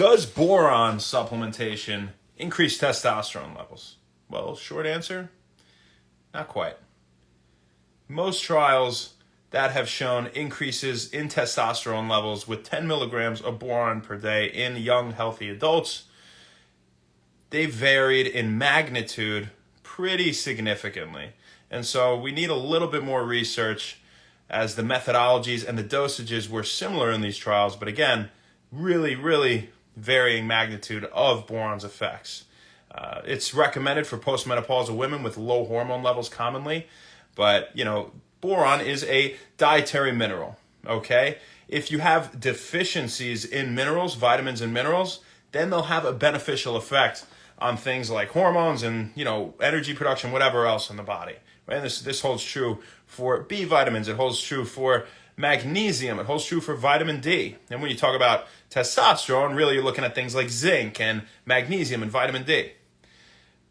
Does boron supplementation increase testosterone levels? Well, short answer, not quite. Most trials that have shown increases in testosterone levels with 10 milligrams of boron per day in young, healthy adults, they varied in magnitude pretty significantly. And so we need a little bit more research, as the methodologies and the dosages were similar in these trials, but again, really varying magnitude of boron's effects. It's recommended for postmenopausal women with low hormone levels commonly, but boron is a dietary mineral, okay? If you have deficiencies in minerals, vitamins and minerals, then they'll have a beneficial effect on things like hormones and, energy production, whatever else in the body. Right? And this holds true for B vitamins. It holds true for magnesium. It holds true for vitamin D. And when you talk about testosterone, really you're looking at things like zinc and magnesium and vitamin D,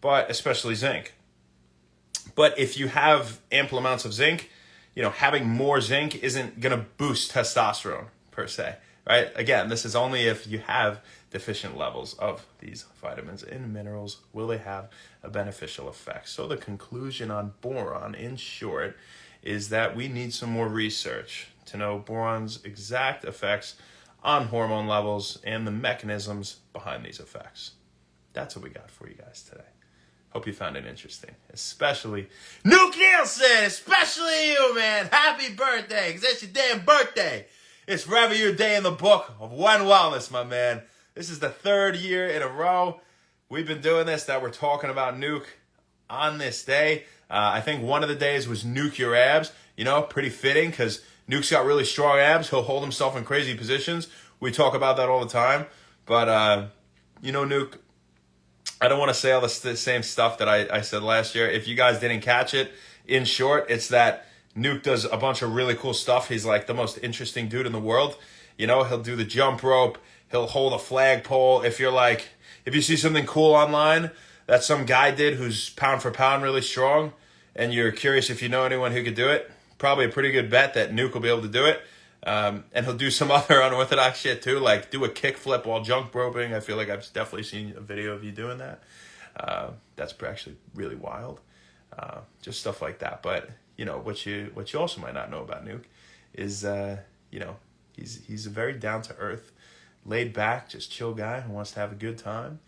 but especially zinc. But if you have ample amounts of zinc, having more zinc isn't going to boost testosterone per se, right? Again, this is only if you have deficient levels of these vitamins and minerals, will they have a beneficial effect. So the conclusion on boron, in short, is that we need some more research to know boron's exact effects on hormone levels and the mechanisms behind these effects. That's what we got for you guys today. Hope you found it interesting, especially Nuke Nielsen, especially you, man. Happy birthday, because it's your damn birthday. It's forever your day in the book of One Wellness, my man. This is the third year in a row we've been doing this, that we're talking about Nuke on this day. I think one of the days was Nuke Your Abs. Pretty fitting, because Nuke's got really strong abs. He'll hold himself in crazy positions. We talk about that all the time. But, Nuke, I don't want to say all the same stuff that I said last year. If you guys didn't catch it, in short, it's that Nuke does a bunch of really cool stuff. He's like the most interesting dude in the world. He'll do the jump rope. He'll hold a flagpole. If you see something cool online that some guy did who's pound for pound really strong, and you're curious if you know anyone who could do it, probably a pretty good bet that Nuke will be able to do it. And he'll do some other unorthodox shit too, like do a kickflip while jump roping. I feel like I've definitely seen a video of you doing that. That's actually really wild. Just stuff like that. But what you also might not know about Nuke is he's a very down to earth, laid back, just chill guy who wants to have a good time.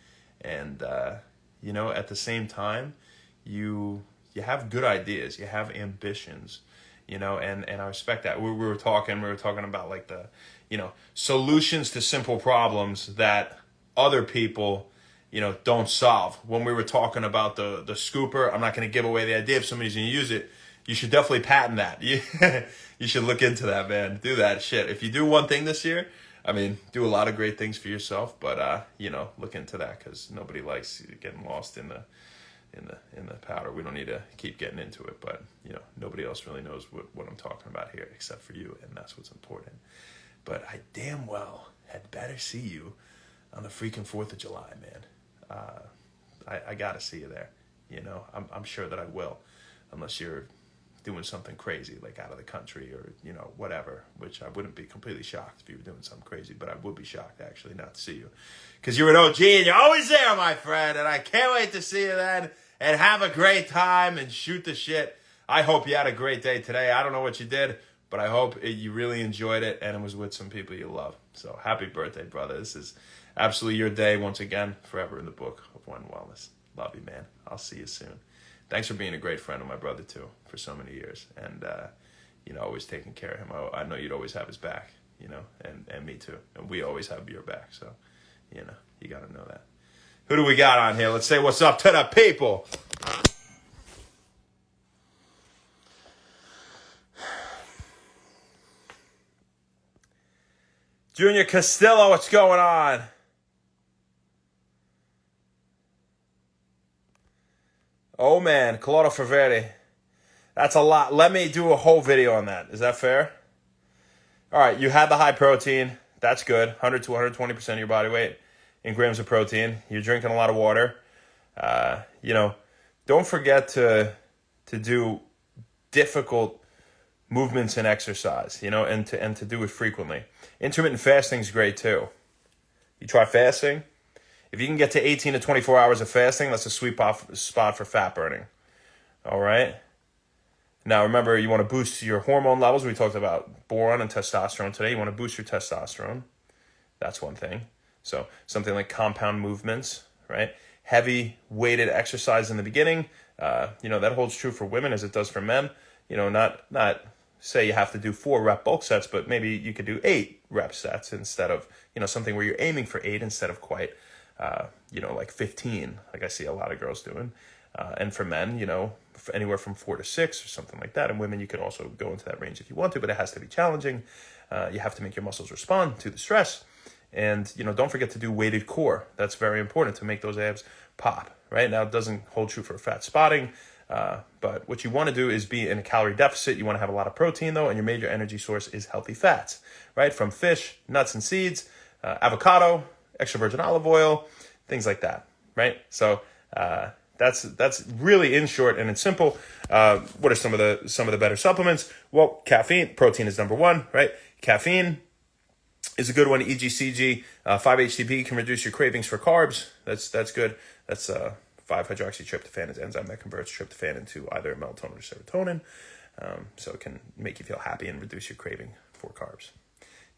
And at the same time, you have good ideas, you have ambitions. And I respect that. We were talking about like the, solutions to simple problems that other people, don't solve. When we were talking about the scooper, I'm not going to give away the idea. If somebody's going to use it, you should definitely patent that. You should look into that, man. Do that shit. If you do one thing this year, do a lot of great things for yourself, but, look into that, because nobody likes getting lost in the powder. We don't need to keep getting into it, but nobody else really knows what I'm talking about here except for you, and that's what's important. But I damn well had better see you on the freaking 4th of July, man. I gotta see you there. I'm sure that I will, unless you're doing something crazy, like out of the country or whatever, which I wouldn't be completely shocked if you were doing something crazy, but I would be shocked actually not to see you, because you're an OG and you're always there, my friend, and I can't wait to see you then and have a great time and shoot the shit. I hope you had a great day today. I don't know what you did, but I hope you really enjoyed it and it was with some people you love. So happy birthday, brother. This is absolutely your day once again, forever in the book of One Wellness. Love you, man. I'll see you soon. Thanks for being a great friend of my brother, too, for so many years. And, always taking care of him. I know you'd always have his back, and me, too. And we always have your back. So, you got to know that. Who do we got on here? Let's say what's up to the people. Junior Castillo, what's going on? Oh, man, Claudio Faveri. That's a lot. Let me do a whole video on that. Is that fair? All right, you had the high protein. That's good. 100 to 120% of your body weight in grams of protein. You're drinking a lot of water. Don't forget to do difficult movements and exercise, and to do it frequently. Intermittent fasting is great, too. You try fasting. If you can get to 18 to 24 hours of fasting, that's a sweet spot for fat burning. All right? Now, remember, you want to boost your hormone levels. We talked about boron and testosterone today. You want to boost your testosterone. That's one thing. So something like compound movements, right? Heavy weighted exercise in the beginning. That holds true for women as it does for men. Not say you have to do 4 rep bulk sets, but maybe you could do 8 rep sets instead of, something where you're aiming for 8 instead of quite, like 15, like I see a lot of girls doing. And for men, anywhere from 4 to 6 or something like that. And women, you can also go into that range if you want to, but it has to be challenging. You have to make your muscles respond to the stress. And, don't forget to do weighted core. That's very important to make those abs pop, right? Now, it doesn't hold true for fat spotting, but what you want to do is be in a calorie deficit. You want to have a lot of protein, though, and your major energy source is healthy fats, right? From fish, nuts and seeds, avocado, extra virgin olive oil, things like that, right? So that's really in short and in simple. What are some of the better supplements? Well, caffeine, protein is number one, right? Caffeine is a good one. EGCG, 5-HTP can reduce your cravings for carbs. That's good. That's 5-hydroxytryptophan is enzyme that converts tryptophan into either melatonin or serotonin. So it can make you feel happy and reduce your craving for carbs,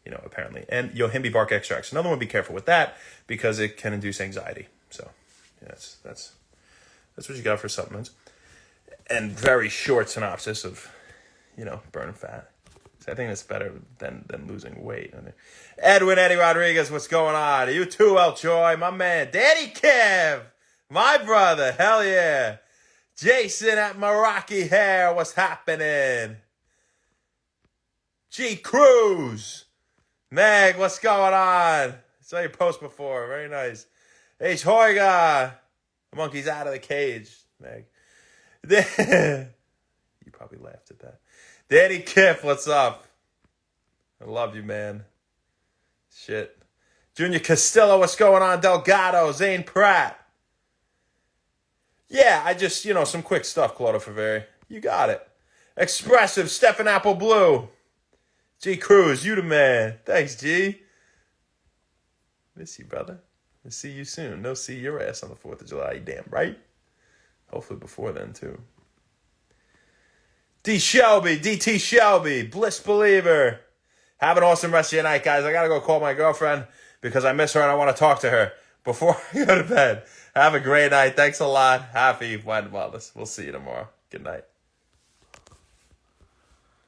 apparently. And yohimbe bark extracts. Another one, be careful with that because it can induce anxiety. So that's what you got for supplements. And very short synopsis of, burning fat. So I think that's better than losing weight. Edwin Eddie Rodriguez, what's going on? You too, El Joy, my man. Daddy Kev, my brother, hell yeah. Jason at Meraki Hair, what's happening? G Cruz, Meg, what's going on? I saw your post before, very nice. H Hoiga, the monkey's out of the cage, Meg. You probably laughed at that. Danny Kiff, what's up? I love you, man. Shit. Junior Castillo, what's going on? Delgado, Zane Pratt. Yeah, I just, some quick stuff, Claudio Faveri. You got it. Expressive, Stephen Apple Blue. G Cruz, you the man. Thanks, G. Miss you, brother. I'll see you soon. No, see your ass on the 4th of July, you damn right. Hopefully before then, too. DT Shelby, Bliss Believer. Have an awesome rest of your night, guys. I got to go call my girlfriend because I miss her and I want to talk to her before I go to bed. Have a great night. Thanks a lot. Happy Wellness. We'll see you tomorrow. Good night.